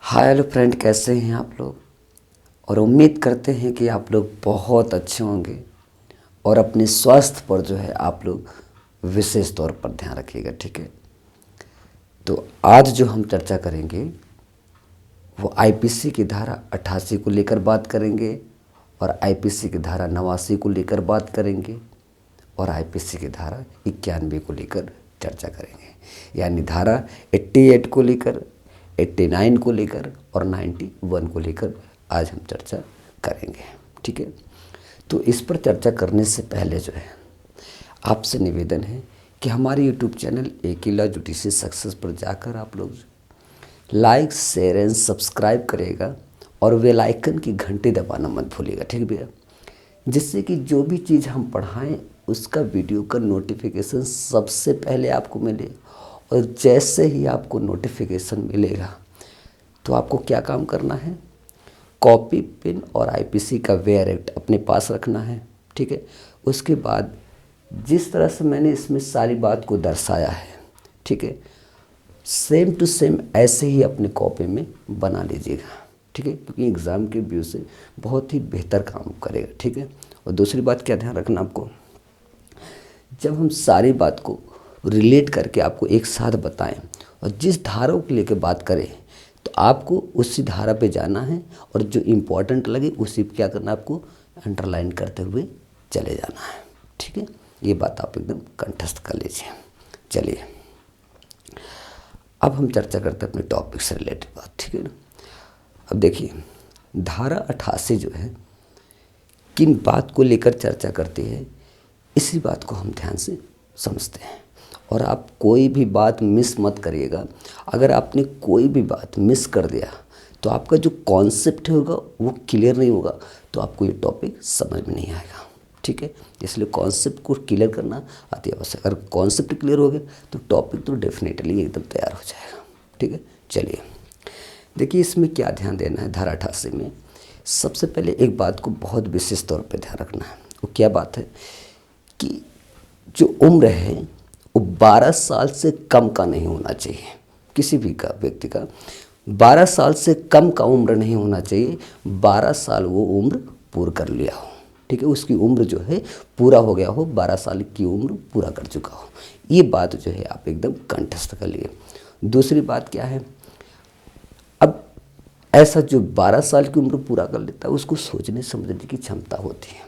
Hi hello friend, कैसे हैं आप लोग। और उम्मीद करते हैं कि आप लोग बहुत अच्छे होंगे और अपने स्वास्थ्य पर जो है आप लोग विशेष तौर पर ध्यान रखिएगा। ठीक है, तो आज जो हम चर्चा करेंगे वो आईपीसी की धारा 88 को लेकर बात करेंगे और आईपीसी की धारा 89 को लेकर बात करेंगे और आईपीसी की धारा 91 को लेकर चर्चा करेंगे। यानी धारा 88 को लेकर, 89 को लेकर और 91 को लेकर आज हम चर्चा करेंगे। ठीक है, तो इस पर चर्चा करने से पहले जो है आपसे निवेदन है कि हमारे यूट्यूब चैनल एकिला जुडिशरी सक्सेस पर जाकर आप लोग लाइक, शेयर एंड सब्सक्राइब करेगा और बेल आइकन की घंटी दबाना मत भूलिएगा। ठीक भैया, जिससे कि जो भी चीज़ हम पढ़ाएं उसका वीडियो का नोटिफिकेशन सबसे पहले आपको मिले। और जैसे ही आपको नोटिफिकेशन मिलेगा तो आपको क्या काम करना है, कॉपी, पेन और आईपीसी का वेयर एक्ट अपने पास रखना है। ठीक है, उसके बाद जिस तरह से मैंने इसमें सारी बात को दर्शाया है, ठीक है, सेम टू सेम ऐसे ही अपने कॉपी में बना लीजिएगा। ठीक है, क्योंकि एग्ज़ाम के व्यू से बहुत ही बेहतर काम करेगा। ठीक है, और दूसरी बात क्या ध्यान रखना आपको, जब हम सारी बात को रिलेट करके आपको एक साथ बताएं और जिस धारा को लेकर बात करें तो आपको उसी धारा पे जाना है और जो इम्पोर्टेंट लगे उसी पे क्या करना है, आपको अंडरलाइन करते हुए चले जाना है। ठीक है, ये बात आप एकदम कंठस्थ कर लीजिए। चलिए अब हम चर्चा करते हैं अपने टॉपिक से रिलेटेड बात। ठीक है ना, अब देखिए धारा 88 जो है किन बात को लेकर चर्चा करती है, इसी बात को हम ध्यान से समझते हैं। और आप कोई भी बात मिस मत करिएगा। अगर आपने कोई भी बात मिस कर दिया तो आपका जो कॉन्सेप्ट होगा वो क्लियर नहीं होगा, तो आपको ये टॉपिक समझ में नहीं आएगा। ठीक है, इसलिए कॉन्सेप्ट को क्लियर करना अति आवश्यक। अगर कॉन्सेप्ट क्लियर हो गया तो टॉपिक तो डेफिनेटली एकदम तैयार हो जाएगा। ठीक है, चलिए देखिए इसमें क्या ध्यान देना है। धारा 88 में सबसे पहले एक बात को बहुत विशेष तौर पे ध्यान रखना है। वो क्या बात है कि जो उम्र है वो 12 साल से कम का नहीं होना चाहिए। किसी भी का व्यक्ति का 12 साल से कम का उम्र नहीं होना चाहिए। 12 साल वो उम्र पूरा कर लिया हो। ठीक है, उसकी उम्र जो है पूरा हो गया हो, 12 साल की उम्र पूरा कर चुका हो। ये बात जो है आप एकदम कंठस्थ कर लिए। दूसरी बात क्या है, अब ऐसा जो 12 साल की उम्र पूरा कर लेता है उसको सोचने समझने की क्षमता होती है।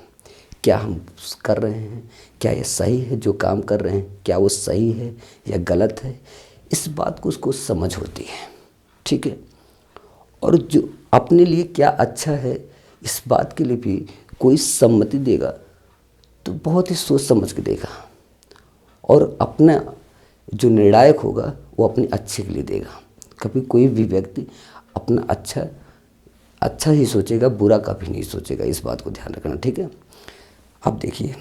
क्या हम कर रहे हैं, क्या ये सही है जो काम कर रहे हैं, क्या वो सही है या गलत है, इस बात को उसको समझ होती है। ठीक है, और जो अपने लिए क्या अच्छा है इस बात के लिए भी कोई सम्मति देगा तो बहुत ही सोच समझ के देगा और अपना जो निर्णायक होगा वो अपने अच्छे के लिए देगा। कभी कोई भी व्यक्ति अपना अच्छा ही सोचेगा, बुरा कभी नहीं सोचेगा। इस बात को ध्यान रखना। ठीक है, अब देखिए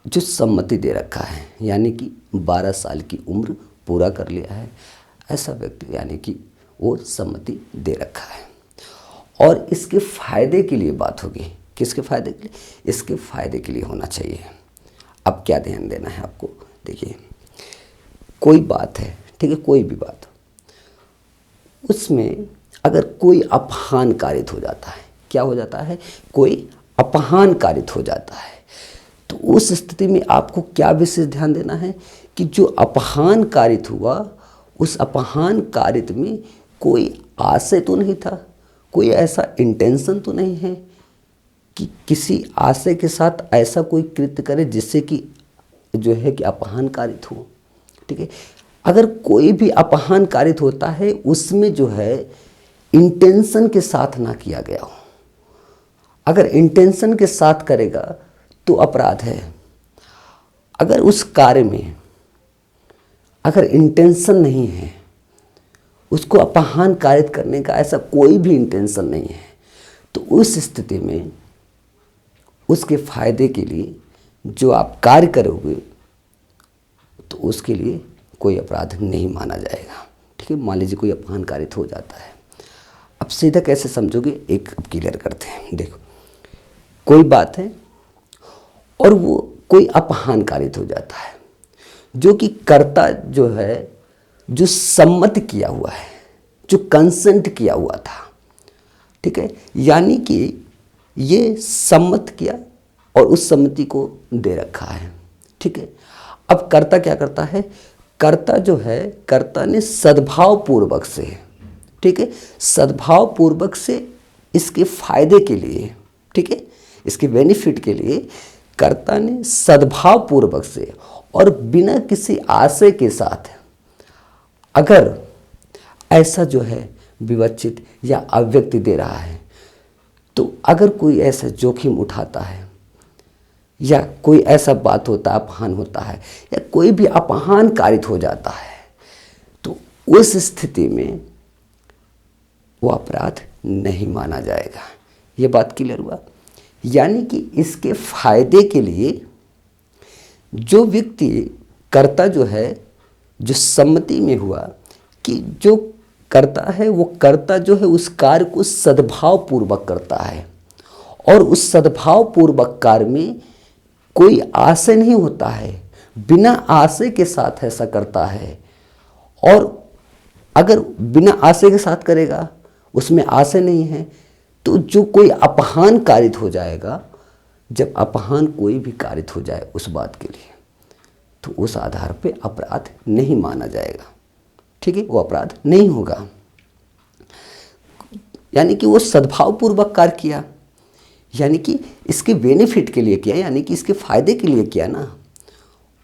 जो सम्मति दे रखा है यानी कि 12 साल की उम्र पूरा कर लिया है ऐसा व्यक्ति, यानी कि वो सम्मति दे रखा है और इसके फायदे के लिए बात होगी। किसके फायदे के लिए? इसके फायदे के लिए होना चाहिए। अब क्या ध्यान देना है आपको, देखिए कोई बात है, ठीक है, कोई भी बात, उसमें अगर कोई अपहान कारित हो जाता है, क्या हो जाता है, कोई अपहान कारित हो जाता है, तो उस स्थिति में आपको क्या विशेष ध्यान देना है कि जो अपहान कारित हुआ उस अपहान कारित में कोई आशय तो नहीं था, कोई ऐसा इंटेंशन तो नहीं है कि किसी आशय के साथ ऐसा कोई कृत्य करे जिससे कि जो है कि अपहान कारित हो। ठीक है, अगर कोई भी अपहान कारित होता है उसमें जो है इंटेंशन के साथ ना किया गया हो। अगर इंटेंशन के साथ करेगा तो अपराध है। अगर उस कार्य में अगर इंटेंशन नहीं है, उसको अपहान कारित करने का ऐसा कोई भी इंटेंशन नहीं है, तो उस स्थिति में उसके फायदे के लिए जो आप कार्य करोगे तो उसके लिए कोई अपराध नहीं माना जाएगा। ठीक है, मान लीजिए कोई अपहान कारित हो जाता है, अब सीधा कैसे समझोगे, एक अब क्लियर करते हैं। देखो कोई बात है और वो कोई अपहान कारित हो जाता है, जो कि कर्ता जो है जो सम्मत किया हुआ है, जो कंसेंट किया हुआ था, ठीक है, यानी कि ये सम्मत किया और उस सम्मति को दे रखा है, ठीक है। अब कर्ता क्या करता है, कर्ता जो है, कर्ता ने सद्भाव पूर्वक से, ठीक है, सद्भाव पूर्वक से इसके फायदे के लिए, ठीक है, इसके बेनिफिट के लिए कर्ता ने सद्भाव पूर्वक से और बिना किसी आशय के साथ अगर ऐसा जो है विवक्षित या अव्यक्त दे रहा है, तो अगर कोई ऐसा जोखिम उठाता है या कोई ऐसा बात होता है, अपमान होता है या कोई भी अपमान कारित हो जाता है, तो उस स्थिति में वो अपराध नहीं माना जाएगा। ये बात क्लियर हुआ। यानी कि इसके फायदे के लिए जो व्यक्ति कर्ता जो है, जो सम्मति में हुआ कि जो करता है वो कर्ता जो है उस कार्य को सद्भाव पूर्वक करता है और उस सद्भाव पूर्वक कार्य में कोई आशय नहीं होता है, बिना आशय के साथ ऐसा करता है। और अगर बिना आशय के साथ करेगा, उसमें आशय नहीं है, तो जो कोई अपमान कारित हो जाएगा, जब अपमान कोई भी कारित हो जाए उस बात के लिए, तो उस आधार पे अपराध नहीं माना जाएगा, ठीक है, वो अपराध नहीं होगा। यानी कि वो सद्भावपूर्वक कार्य किया, यानी कि इसके बेनिफिट के लिए किया, यानी कि इसके फायदे के लिए किया ना,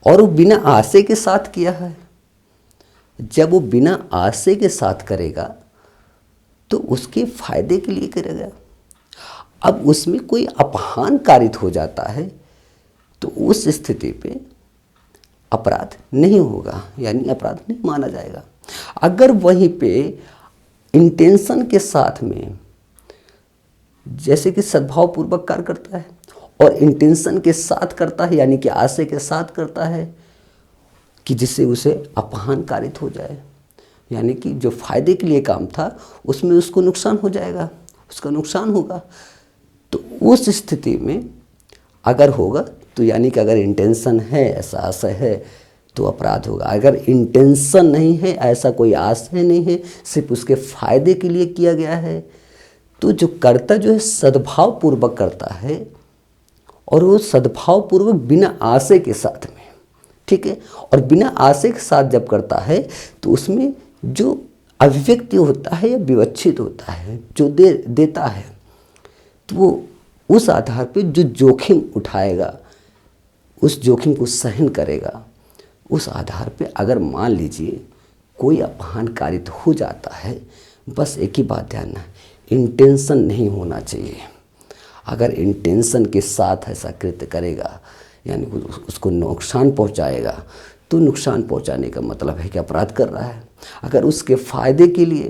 और वो बिना आशय के साथ किया है। जब वो बिना आशय के साथ करेगा तो उसके फायदे के लिए करेगा। अब उसमें कोई अपमान कारित हो जाता है तो उस स्थिति पे अपराध नहीं होगा, यानी अपराध नहीं माना जाएगा। अगर वहीं पे इंटेंशन के साथ में, जैसे कि सद्भावपूर्वक कार्य करता है और इंटेंशन के साथ करता है, यानी कि आशय के साथ करता है कि जिससे उसे अपमान कारित हो जाए, यानी कि जो फायदे के लिए काम था उसमें उसको नुकसान हो जाएगा, उसका नुकसान होगा, तो उस स्थिति में अगर होगा तो यानी कि अगर इंटेंशन है, ऐसा आशय है, तो अपराध होगा। अगर इंटेंशन नहीं है, ऐसा कोई आशय नहीं है, सिर्फ उसके फायदे के लिए किया गया है, तो जो कर्ता जो है सद्भाव पूर्वक करता है और वो सद्भाव पूर्वक बिना आशय के साथ में, ठीक है, और बिना आशय के साथ जब करता है तो उसमें जो अभिव्यक्ति होता है या विवक्षित होता है, जो देता है, तो वो उस आधार पे जो जोखिम उठाएगा, उस जोखिम को सहन करेगा, उस आधार पे अगर मान लीजिए कोई अपमान कारित हो जाता है, बस एक ही बात ध्यान है, इंटेंशन नहीं होना चाहिए। अगर इंटेंशन के साथ ऐसा कृत्य करेगा, यानी उसको नुकसान पहुंचाएगा, तो नुकसान पहुंचाने का मतलब है कि अपराध कर रहा है। अगर उसके फायदे के लिए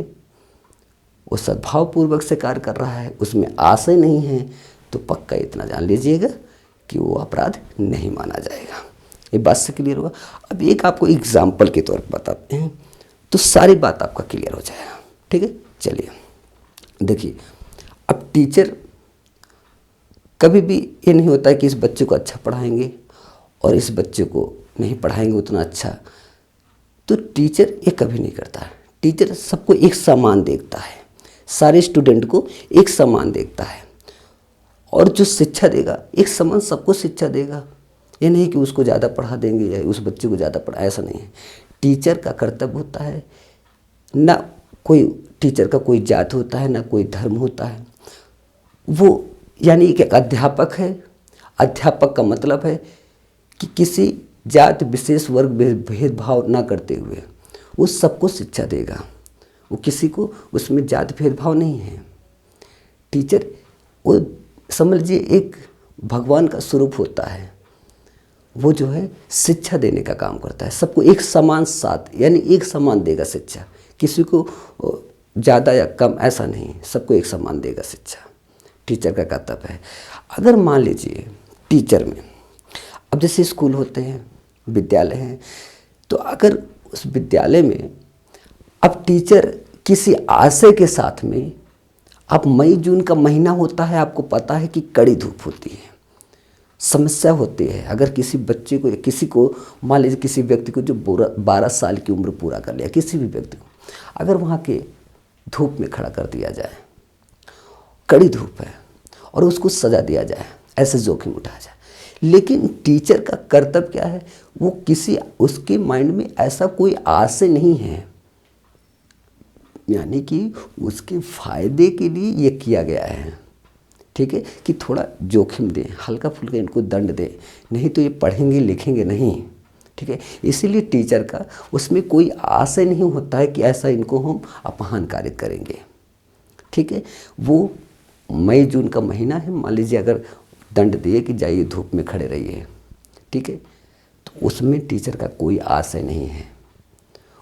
वो सद्भावपूर्वक से कार्य कर रहा है, उसमें आशय नहीं है, तो पक्का इतना जान लीजिएगा कि वो अपराध नहीं माना जाएगा। ये बात से क्लियर हुआ। अब एक आपको एग्जाम्पल के तौर पर बताते हैं तो सारी बात आपका क्लियर हो जाएगा, ठीक है। चलिए देखिए, अब टीचर कभी भी ये नहीं होता है कि इस बच्चे को अच्छा पढ़ाएंगे और इस बच्चे को नहीं पढ़ाएंगे उतना अच्छा, तो टीचर ये कभी नहीं करता है। टीचर सबको एक समान देखता है, सारे स्टूडेंट को एक समान देखता है, और जो शिक्षा देगा एक समान सबको शिक्षा देगा। ये नहीं कि उसको ज़्यादा पढ़ा देंगे या उस बच्चे को ज़्यादा पढ़ा, ऐसा नहीं है। टीचर का कर्तव्य होता है, ना कोई टीचर का कोई जात होता है, ना कोई धर्म होता है। वो यानी कि एक अध्यापक है। अध्यापक का मतलब है कि किसी जात विशेष वर्ग भेदभाव ना करते हुए वो सबको शिक्षा देगा, वो किसी को उसमें जात भेदभाव नहीं है। टीचर वो समझ लीजिए एक भगवान का स्वरूप होता है, वो जो है शिक्षा देने का काम करता है, सबको एक समान साथ, यानी एक समान देगा शिक्षा, किसी को ज़्यादा या कम ऐसा नहीं, सबको एक समान देगा शिक्षा, टीचर का कर्तव्य है। अगर मान लीजिए टीचर में, अब जैसे स्कूल होते हैं, विद्यालय हैं, तो अगर उस विद्यालय में अब टीचर किसी आशय के साथ में, अब मई जून का महीना होता है, आपको पता है कि कड़ी धूप होती है, समस्या होती है। अगर किसी बच्चे को, किसी को मान लीजिए किसी व्यक्ति को जो 12 साल की उम्र पूरा कर लिया, किसी भी व्यक्ति को, अगर वहाँ के धूप में खड़ा कर दिया जाए, कड़ी धूप है, और उसको सजा दिया जाए, ऐसे जोखिम उठाया जाए। लेकिन टीचर का कर्तव्य क्या है, वो किसी उसके माइंड में ऐसा कोई आशय नहीं है, यानी कि उसके फायदे के लिए ये किया गया है, ठीक है, कि थोड़ा जोखिम दें, हल्का फुल्का इनको दंड दें, नहीं तो ये पढ़ेंगे लिखेंगे नहीं, ठीक है। इसीलिए टीचर का उसमें कोई आशय नहीं होता है कि ऐसा इनको हम अपमानकारित करेंगे, ठीक है। वो मई जून का महीना है, मान लीजिए अगर दंड दिए कि जाइए धूप में खड़े रहिए, ठीक है, तो उसमें टीचर का कोई आशय नहीं है,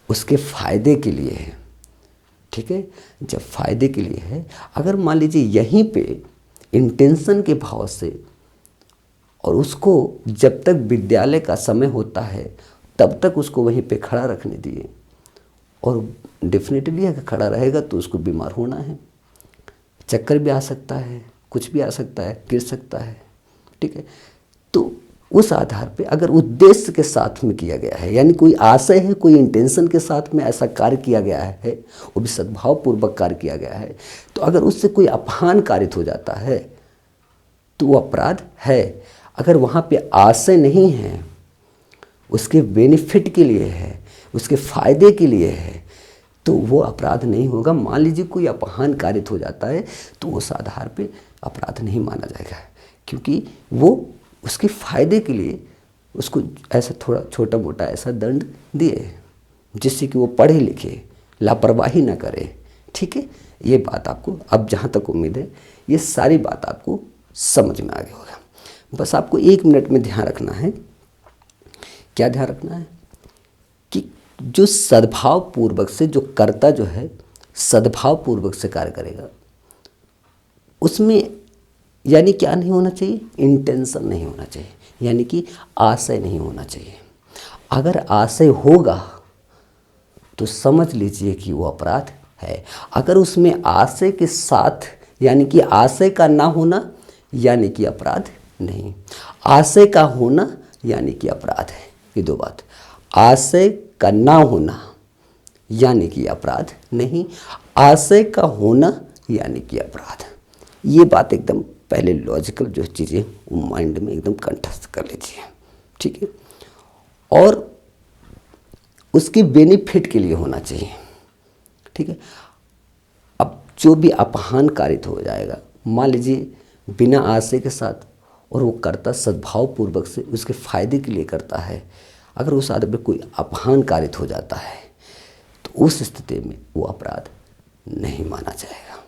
उसके फायदे के लिए है, ठीक है। जब फायदे के लिए है, अगर मान लीजिए यहीं पे इंटेंशन के भाव से, और उसको जब तक विद्यालय का समय होता है तब तक उसको वहीं पे खड़ा रखने दिए, और डेफिनेटली अगर खड़ा रहेगा तो उसको बीमार होना है, चक्कर भी आ सकता है, कुछ भी आ सकता है, गिर सकता है, ठीक है। तो उस आधार पे अगर उद्देश्य के साथ में किया गया है, यानी कोई आशय है, कोई इंटेंशन के साथ में ऐसा कार्य किया गया है, वो भी सद्भावपूर्वक कार्य किया गया है, तो अगर उससे कोई अपमान कारित हो जाता है तो वो अपराध है। अगर वहाँ पे आशय नहीं है, उसके बेनिफिट के लिए है, उसके फायदे के लिए है, तो वो अपराध नहीं होगा। मान लीजिए कोई अपमान कारित हो जाता है तो उस आधार पे अपराध नहीं माना जाएगा, क्योंकि वो उसके फायदे के लिए उसको ऐसा थोड़ा छोटा मोटा ऐसा दंड दिए जिससे कि वो पढ़े लिखे, लापरवाही ना करे, ठीक है। ये बात आपको अब जहाँ तक उम्मीद है ये सारी बात आपको समझ में आ गया होगा। बस आपको 1 मिनट में ध्यान रखना है, क्या ध्यान रखना है कि जो सद्भाव पूर्वक से, जो कर्ता जो है सद्भाव पूर्वक से कार्य करेगा, उसमें यानी क्या नहीं होना चाहिए, इंटेंशन नहीं होना चाहिए, यानी कि आशय नहीं होना चाहिए। अगर आशय होगा तो समझ लीजिए कि वो अपराध है। अगर उसमें आशय के साथ, यानी कि आशय का ना होना, यानी कि अपराध नहीं, आशय का होना यानी कि अपराध है। ये दो बात, आशय का ना होना यानी कि अपराध नहीं, आशय का होना यानी कि अपराध। ये बात एकदम पहले लॉजिकल जो चीज़ें वो माइंड में एकदम कंठस्थ कर लीजिए, ठीक है। और उसके बेनिफिट के लिए होना चाहिए, ठीक है। अब जो भी अपमान कारित हो जाएगा, मान लीजिए बिना आशय के साथ, और वो करता सद्भाव पूर्वक से उसके फायदे के लिए करता है, अगर उस आदमी पे कोई अपमान कारित हो जाता है तो उस स्थिति में वो अपराध नहीं माना जाएगा।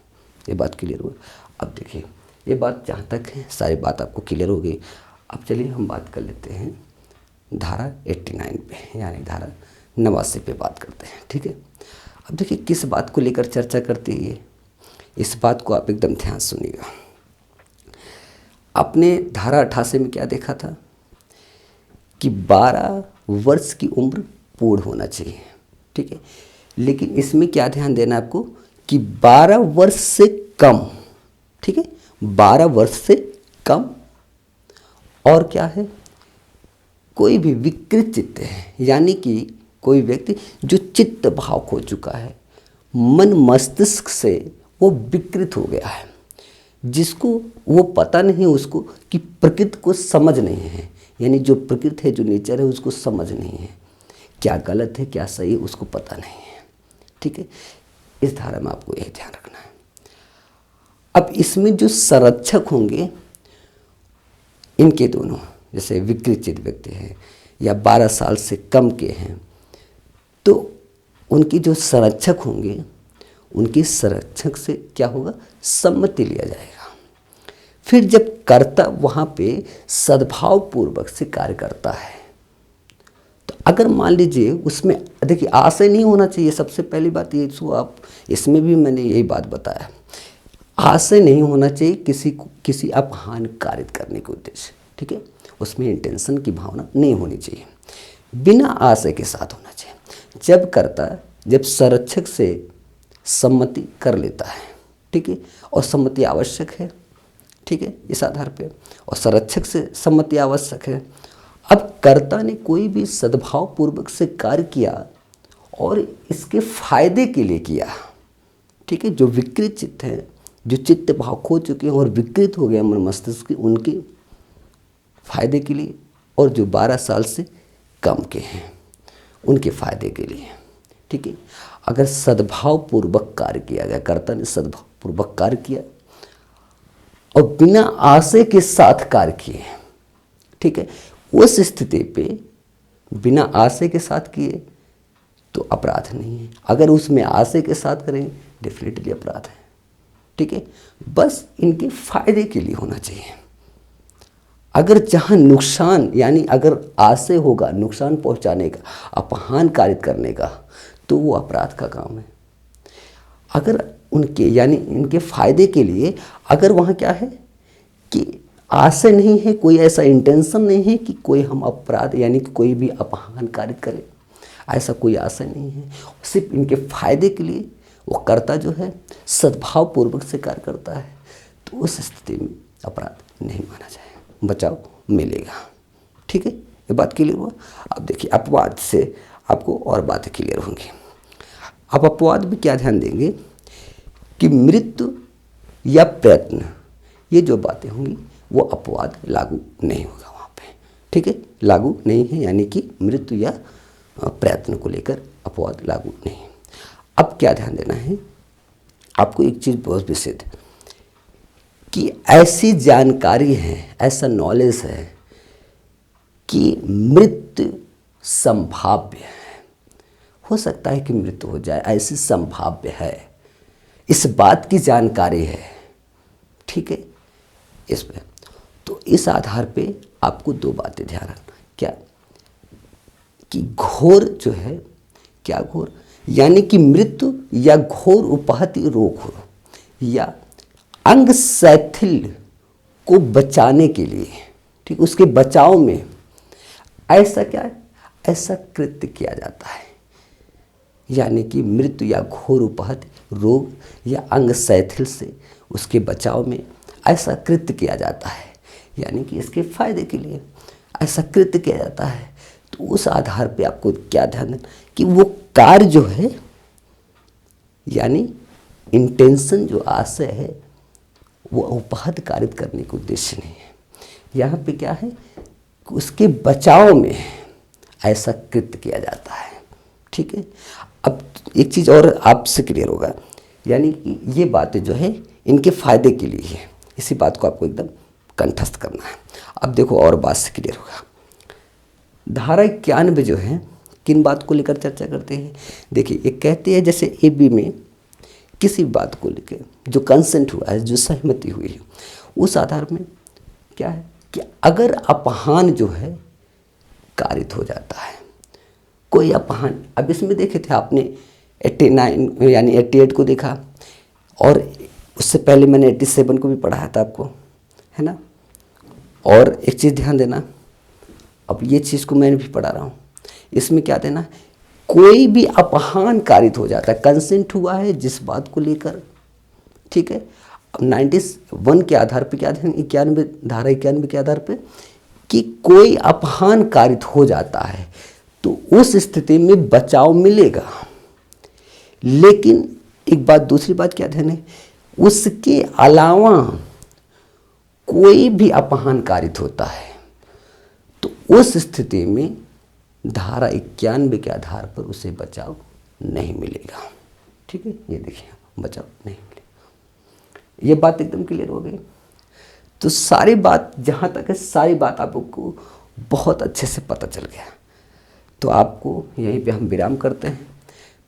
ये बात क्लियर हुई। अब देखिए ये बात जहाँ तक है सारी बात आपको क्लियर हो गई। अब चलिए हम बात कर लेते हैं धारा 89 पे, यानी धारा 89 पे बात करते हैं, ठीक है। अब देखिए किस बात को लेकर चर्चा करती है, इस बात को आप एकदम ध्यान सुनिएगा। आपने धारा 88 में क्या देखा था कि 12 वर्ष की उम्र पूर्ण होना चाहिए, ठीक है। लेकिन इसमें क्या ध्यान देना आपको कि 12 वर्ष से कम, ठीक है, 12 वर्ष से कम, और क्या है, कोई भी विकृत चित्त है, यानी कि कोई व्यक्ति जो चित्त भाव खो चुका है, मन मस्तिष्क से वो विकृत हो गया है, जिसको वो पता नहीं उसको कि प्रकृति को समझ नहीं है, यानी जो प्रकृति है, जो नेचर है, उसको समझ नहीं है, क्या गलत है क्या सही है उसको पता नहीं है, ठीक है। इस धारा में आपको यह ध्यान रखना है। अब इसमें जो संरक्षक होंगे, इनके दोनों, जैसे विकृत व्यक्ति हैं या 12 साल से कम के हैं, तो उनकी जो संरक्षक होंगे, उनके संरक्षक से क्या होगा, सम्मति लिया जाएगा। फिर जब कर्ता वहाँ पे सद्भाव पूर्वक से कार्य करता है, तो अगर मान लीजिए उसमें देखिए आशय नहीं होना चाहिए, सबसे पहली बात ये, सो आप इसमें भी मैंने यही बात बताया, आशय नहीं होना चाहिए किसी अपमान कारित करने के उद्देश्य, ठीक है। उसमें इंटेंशन की भावना नहीं होनी चाहिए, बिना आशय के साथ होना चाहिए। जब कर्ता, जब संरक्षक से सम्मति कर लेता है, ठीक है, और सम्मति आवश्यक है, ठीक है, इस आधार पे, और संरक्षक से सम्मति आवश्यक है। अब कर्ता ने कोई भी सद्भाव पूर्वक से कार्य किया और इसके फायदे के लिए किया, ठीक है। जो विकृत चित्त हैं, जो चित्त भाव खो चुके हैं और विकृत हो गया मन मस्तिष्क के, उनके फायदे के लिए, और जो 12 साल से कम के हैं उनके फायदे के लिए, ठीक है। अगर सद्भाव पूर्वक कार्य किया गया, कर्ता ने सद्भाव पूर्वक कार्य किया और बिना आशय के साथ कार्य किए, ठीक है, उस स्थिति पे बिना आशय के साथ किए तो अपराध नहीं है। अगर उसमें आशय के साथ करें डेफिनेटली अपराध है, ठीक है। बस इनके फायदे के लिए होना चाहिए। अगर जहाँ नुकसान, यानी अगर आशय होगा नुकसान पहुँचाने का, अपहान कारित करने का, तो वो अपराध का काम है। अगर उनके यानी इनके फायदे के लिए अगर वहाँ क्या है कि आशय नहीं है, कोई ऐसा इंटेंशन नहीं है कि कोई हम अपराध यानी कि कोई भी अपहान कारित करे, ऐसा कोई आशय नहीं है, सिर्फ इनके फायदे के लिए वो कर्ता जो है सद्भाव पूर्वक से कार्य करता है, तो उस स्थिति में अपराध नहीं माना जाए, बचाव मिलेगा, ठीक है। ये बात क्लियर हुआ। अब देखिए अपवाद से आपको और बातें क्लियर होंगी। अब अपवाद भी क्या ध्यान देंगे कि मृत्यु या प्रयत्न, ये जो बातें होंगी वो अपवाद लागू नहीं होगा वहाँ पे, ठीक है, लागू नहीं है, यानी कि मृत्यु या प्रयत्न को लेकर अपवाद लागू नहीं है। अब क्या ध्यान देना है आपको, एक चीज़ बहुत विशेष कि ऐसी जानकारी है, ऐसा नॉलेज है कि मृत्यु संभाव्य है, हो सकता है कि मृत्यु हो जाए, ऐसी संभाव्य है, इस बात की जानकारी है, ठीक है। इस पे तो इस आधार पे आपको दो बातें ध्यान रखना, क्या कि घोर जो है, क्या घोर यानी कि मृत्यु या घोर उपहति रोग हो या अंग शैथिल्य को बचाने के लिए, ठीक, उसके बचाव में ऐसा क्या है, ऐसा कृत्य किया जाता है, यानी कि मृत्यु या घोर उपहति रोग या अंग शैथिल्य से उसके बचाव में ऐसा कृत्य किया जाता है, यानी कि इसके फायदे के लिए ऐसा कृत्य किया जाता है। तो उस आधार पे आपको क्या ध्यान देना कि वो कार्य जो है, यानी इंटेंशन जो आशय है, वो उपहत कारित करने का उद्देश्य नहीं है। यहाँ पे क्या है कि उसके बचाव में ऐसा कृत्य किया जाता है, ठीक है। अब एक चीज़ और आपसे क्लियर होगा, यानी कि ये बातें जो है इनके फायदे के लिए है, इसी बात को आपको एकदम कंठस्थ करना है। अब देखो और बात से क्लियर होगा। धारा 91 जो है किन बात को लेकर चर्चा करते हैं, देखिए ये कहते हैं जैसे AB में किसी बात को लेकर जो कंसेंट हुआ है, जो सहमति हुई है, उस आधार में क्या है कि अगर अपहान जो है कारित हो जाता है, कोई अपहान, अब इसमें देखे थे आपने 89 यानी 88 को देखा, और उससे पहले मैंने 87 को भी पढ़ाया था आपको, है ना। और एक चीज़ ध्यान देना, अब ये चीज़ को मैंने भी पढ़ा रहा हूँ, इसमें क्या देना, कोई भी अपहान कारित हो जाता है, कंसेंट हुआ है जिस बात को लेकर, ठीक है। अब 91 के आधार पे क्या ध्यान, 91 धारा 91 के आधार पे कि कोई अपहान कारित हो जाता है तो उस स्थिति में बचाव मिलेगा। लेकिन एक बात, दूसरी बात क्या ध्यान है, उसके अलावा कोई भी अपहान कारित होता है तो उस स्थिति में धारा 91 के आधार पर उसे बचाव नहीं मिलेगा, ठीक है। ये देखिए बचाव नहीं मिलेगा, ये बात एकदम क्लियर हो गई। तो सारी बात जहाँ तक है, सारी बात आपको बहुत अच्छे से पता चल गया। तो आपको यहीं पे हम विराम करते हैं,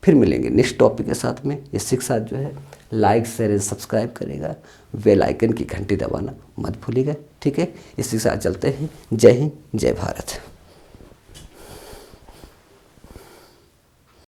फिर मिलेंगे नेक्स्ट टॉपिक के साथ में। इसके साथ जो है लाइक शेयर एंड सब्सक्राइब करेगा, बेल आइकन की घंटी दबाना मत भूलिएगा, ठीक है। इसी के साथ चलते हैं। जय हिंद, जय भारत।